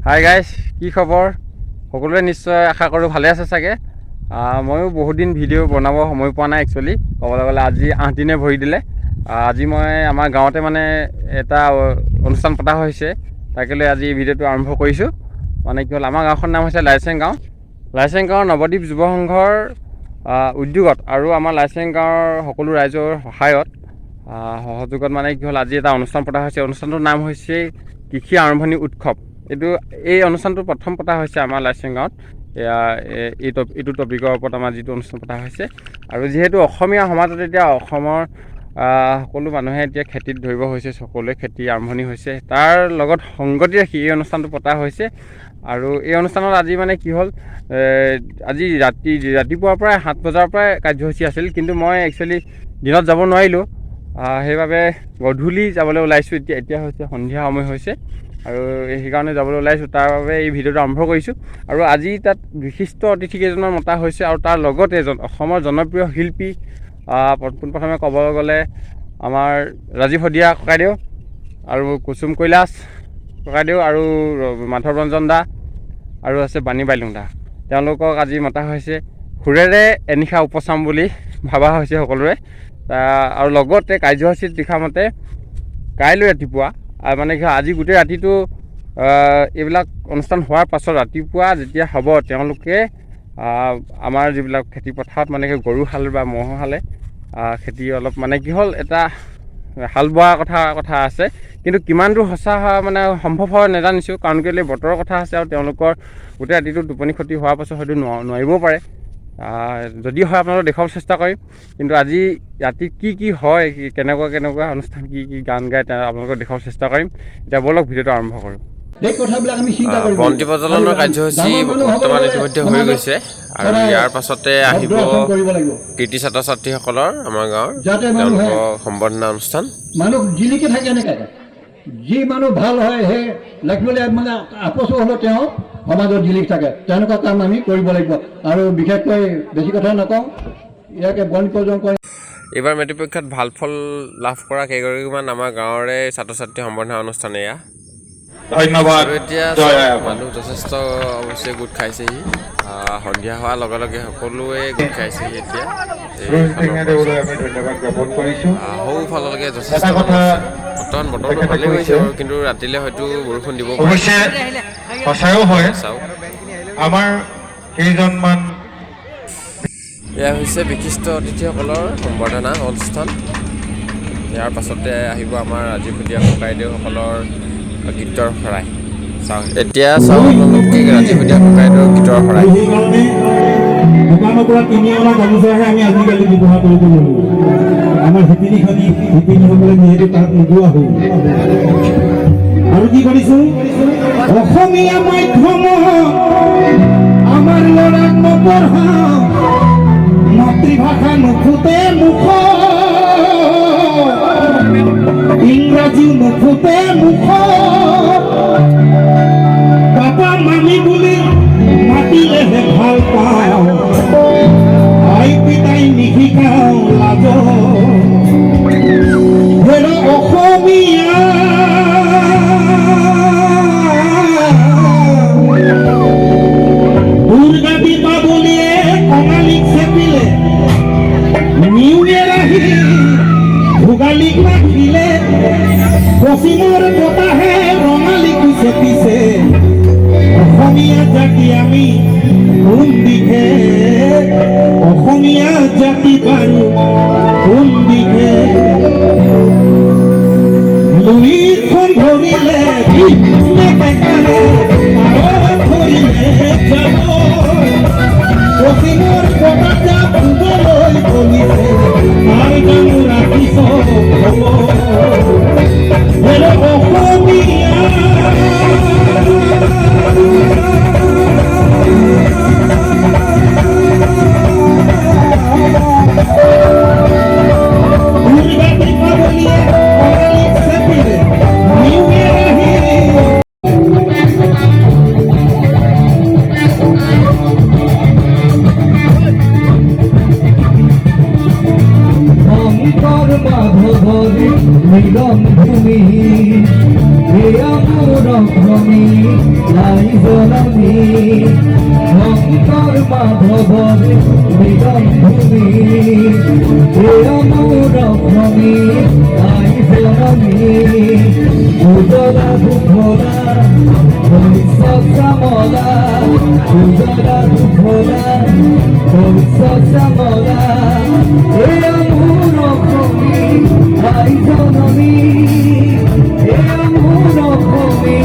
Hi guys, কি খবৰ? সকলোৱে নিশ্চয় আশা কৰোঁ ভালে আছে চাগে। ময়ো বহুত দিন ভিডিঅ' বনাব সময় পোৱা নাই একচুৱেলি। ক'বলৈ গ'লে আজি 8 দিনে ভৰি দিলে। আজি মই আমাৰ গাঁৱতে মানে এটা অনুষ্ঠান পতা হৈছে, তাকে লৈ আজি ভিডিঅ'টো আৰম্ভ কৰিছোঁ। মানে কি হ'ল, আমাৰ গাঁওখনৰ নাম হৈছে লাইচেং গাঁও। লাইচেং গাঁৱৰ নৱদ্বীপ যুৱ সংঘৰ উদ্যোগত আৰু আমাৰ লাইচেং গাঁৱৰ সকলো ৰাইজৰ সহযোগত মানে কি হ'ল, আজি এটা অনুষ্ঠান পতা হৈছে। অনুষ্ঠানটোৰ নাম হৈছে কৃষি আৰম্ভণি উৎসৱ। এই অনুষ্ঠানটো প্ৰথম পতা হৈছে আমাৰ লাইচেং গাঁৱত। এইটো টপিকৰ ওপৰত আমাৰ যিটো অনুষ্ঠান পতা হৈছে। আৰু যিহেতু অসমীয়া সমাজত এতিয়া অসমৰ সকলো মানুহে এতিয়া খেতিত ধৰিব হৈছে, সকলোৱে খেতি আৰম্ভণি হৈছে, তাৰ লগত সংগতি ৰাখি এই অনুষ্ঠানটো পতা হৈছে। আৰু এই অনুষ্ঠানত আজি মানে কি হ'ল, আজি ৰাতিপুৱাৰ পৰাই 7 বজাৰ পৰাই কাৰ্যসূচী আছিল, কিন্তু মই একচুৱেলি দিনত যাব নোৱাৰিলোঁ। সেইবাবে গধূলি যাবলৈ ওলাইছোঁ। এতিয়া হৈছে সন্ধিয়া সময় হৈছে, আৰু সেইকাৰণে যাবলৈ ওলাইছোঁ। তাৰ বাবে এই ভিডিঅ'টো আৰম্ভ কৰিছোঁ। আৰু আজি তাত বিশিষ্ট অতিথি কেইজনমান মতা হৈছে, আৰু তাৰ লগতে অসমৰ জনপ্ৰিয় শিল্পী, পোনপ্ৰথমে ক'বলৈ গ'লে আমাৰ ৰাজীৱ শদিয়া ককাইদেউ, আৰু কুসুম কৈলাশ ককাইদেউ, আৰু মাধৱ ৰঞ্জন দা, আৰু আছে বাণী বাইলুং দা। তেওঁলোকক আজি মতা হৈছে। সুৰেৰে এনিশা উপচাম বুলি ভাবা হৈছে সকলোৰে। আৰু লগতে কাৰ্যসূচীত লিখা মতে কাইলৈ ৰাতিপুৱা মানে কি, আজি গোটেই ৰাতিটো এইবিলাক অনুষ্ঠান হোৱাৰ পাছত ৰাতিপুৱা যেতিয়া হ'ব, তেওঁলোকে আমাৰ যিবিলাক খেতি পথাৰত মানে কি গৰু হাল বা ম'হ হালে খেতি অলপ মানে কি হ'ল, এটা হাল বোৱা কথা আছে, কিন্তু কিমান দূৰ সঁচা মানে সম্ভৱ হয় নাজানিছোঁ, কাৰণ কেলৈ বতৰৰ কথা আছে, আৰু তেওঁলোকৰ গোটেই ৰাতিটো টোপনি ক্ষতি হোৱাৰ পাছত হয়তো নোৱাৰিবও পাৰে। যদি হয় আপোনালোকক দেখুৱাবলৈ চেষ্টা কৰিম। কিন্তু আজি ৰাতি কি হয়, কেনেকুৱা অনুষ্ঠান, কি গান গায়, আপোনালোকক দেখুৱাবলৈ চেষ্টা কৰিম। এতিয়া ব'লক ভিডিঅ'টো আৰম্ভ কৰোঁ। বন্তি প্ৰজ্বলনৰ কাৰ্যসূচী বৰ্তমান ইতিমধ্যে হৈ গৈছে, আৰু ইয়াৰ পাছতে আহিব কৃতি ছাত্ৰ ছাত্ৰীসকলৰ, আমাৰ গাঁৱৰ তেওঁলোকৰ সম্বৰ্ধনা অনুষ্ঠান। মানুহ জিলিকি থাকে এনেকৈ, যি মানুহ ভাল হয় সেই লাগিবলৈ মানে আপচো হ'লেও তেওঁ সমাজত জিলিকি থাকে, তেনেকুৱা কাম আমি কৰিব লাগিব। আৰু বিশেষকৈ বেছি কথা নকওঁ, ইয়াকে বন্তি প্ৰজ্বলন কৰি এইবাৰ মেট্ৰিক পৰীক্ষাত ভাল ফল লাভ কৰা কেইগৰাকীমান আমাৰ গাঁৱৰে ছাত্ৰ ছাত্ৰী সম্বৰ্ধনা অনুষ্ঠান এয়া। ধন্যবাদ। আৰু এতিয়া মানুহ যথেষ্ট অৱশ্যে গোট খাইছেহি। সন্ধিয়া হোৱাৰ লগে লগে সকলোৱে গোট খাইছেহি। এতিয়া সৌফাললৈকে যথেষ্ট বৰ্তমান বতৰটো ভালেই হৈছে বাৰু, কিন্তু ৰাতিলৈ হয়তো বৰষুণ দিব পাৰে। সঁচাও হয়, আমাৰ কেইজনমান এয়া হৈছে বিশিষ্ট অতিথিসকলৰ সম্বৰ্ধনা অনুষ্ঠান। ইয়াৰ পাছতে আহিব আমাৰ ৰাজীৱ শদিয়া ককাইদেউসকলৰ গীতৰ শৰাই। এতিয়া চাওক আপোনালোকে ৰাজীৱ শদিয়া ককাইদেউৰ গীতৰ শৰাই। দোকানৰ পৰা কিনি অনা গামোচাহে আমি আজিকালি ব্যৱহাৰ কৰিব লাগিব। আমাৰ শিপিনীসকলে যিহেতু তাত নোযোৱা হ'ল। আৰু কি কৰিছোঁ, অসমীয়া মাধ্যম আমাৰ ল'ৰাক নপঢ়াওঁ, মাতৃভাষা নুফুটে মুখ, ইংৰাজী নুফুটে মুখ, পাপা মামি বুলি মাতিলেহে ভাল পাওঁ, আই পিতাই নিশিকাওঁ লাজ, অসমীয়া দুৰ্গা দীপাৱলীয়ে কঙালীক চেপিলে, নিউ ইয়েৰ আহি ভোগালীক ৰাখিলে, পশ্চিমৰ বতাহে ৰঙালীক চেপিছে, অসমীয়া জাতি আমি কোন দিশে, অসমীয়া জাতি বাৰু কোন দিশে, লুইখন ধৰিলে বেকাৰে ধৰিলে যাব, পশ্চিমৰ বতাহ ফুবলৈ বলিছে, তাৰ গান ৰাখিছ অসমীয়া। মিলন ভূমি, এয়া মোৰ অসমী আইজননী শঙ্কর মাধবর মিলন ভূমি হে অমর ভূমি আইজননী উদরা ধুধরা ভবিষ্যৎ শ্যামলা উদরা ধুধরা ভবিষ্যৎ শ্যামলা হে অমর ভূমি আইজননী হে অমর ভূমি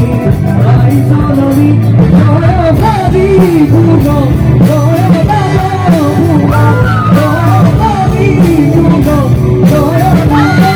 আইজননী জয় ভাবি গুণ জয় ভাবি গুণ জয় ভাবি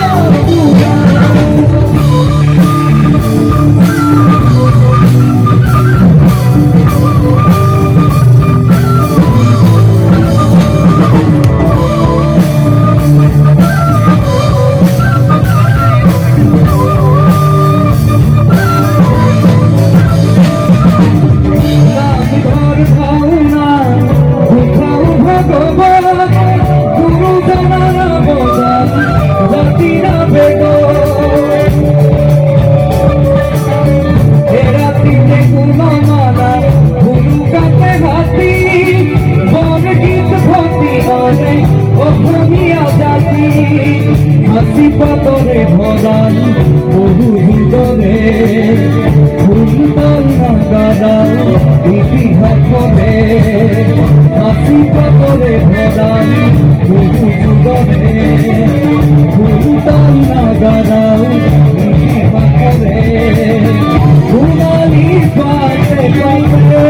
পতরে ভরান বহু হৃদয়ে ফুলতল নাগাদাও ইতিহাসে হাসি পতরে ভরান বহু হৃদয়ে ফুলতল নাগাদাও ইতিহাসে সোনালি পাতে পাতে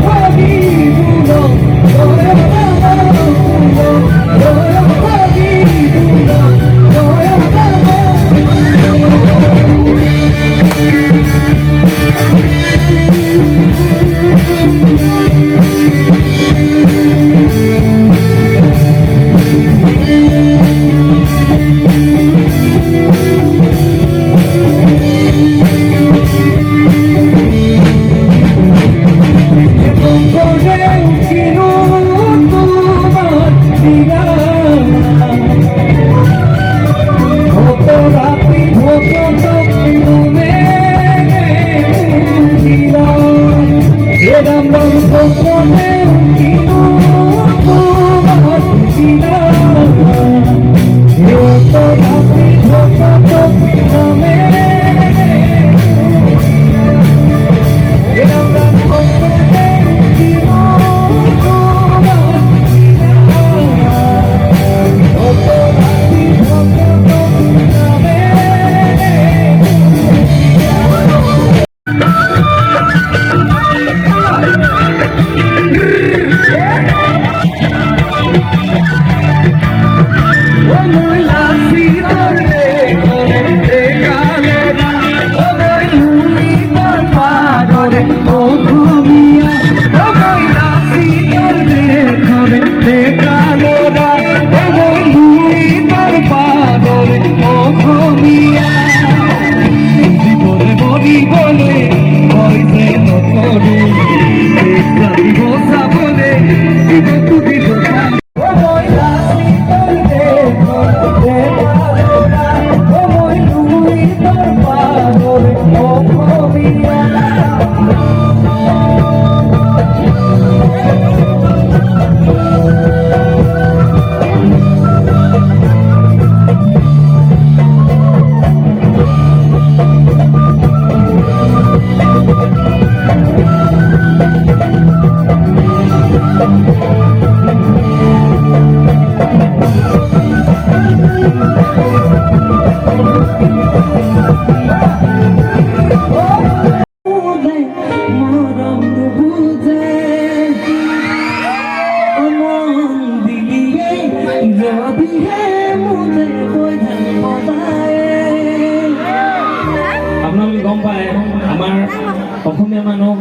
ভাবি গুণ আপোনালোকে গম পায় আমাৰ অসমীয়া মানুহ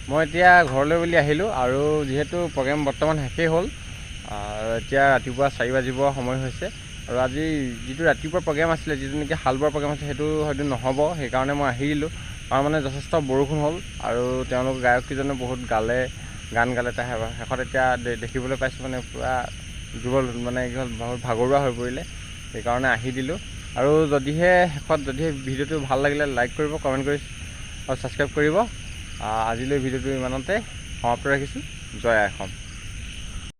মই এতিয়া ঘৰলৈ বুলি আহিলোঁ আৰু যিহেতু প্ৰগ্ৰেম বৰ্তমান শেষেই হ'ল এতিয়া ৰাতিপুৱা 4 বাজিব সময় হৈছে আৰু আজি যিটো ৰাতিপুৱা প্ৰগ্ৰেম আছিলে যিটো নেকি হাল বোৱাৰ প্ৰগ্ৰেম আছিলে সেইটো হয়তো নহ'ব সেইকাৰণে মই আহি দিলোঁ কাৰণ মানে যথেষ্ট বৰষুণ হ'ল আৰু তেওঁলোক গায়ককেইজনে বহুত গান গালে তাৰ শেষত এতিয়া দেখিবলৈ পাইছোঁ মানে পূৰা দুৰ্বল মানে বহুত ভাগৰুৱা হৈ পৰিলে সেইকাৰণে আহি দিলোঁ আৰু যদিহে শেষত ভিডিঅ'টো ভাল লাগিলে লাইক কৰিব কমেণ্ট কৰি আৰু ছাবস্ক্ৰাইব কৰিব আজিলৈ ভিডিঅ'টো ইমানতে সমাপ্ত ৰাখিছোঁ জয় আই অসম।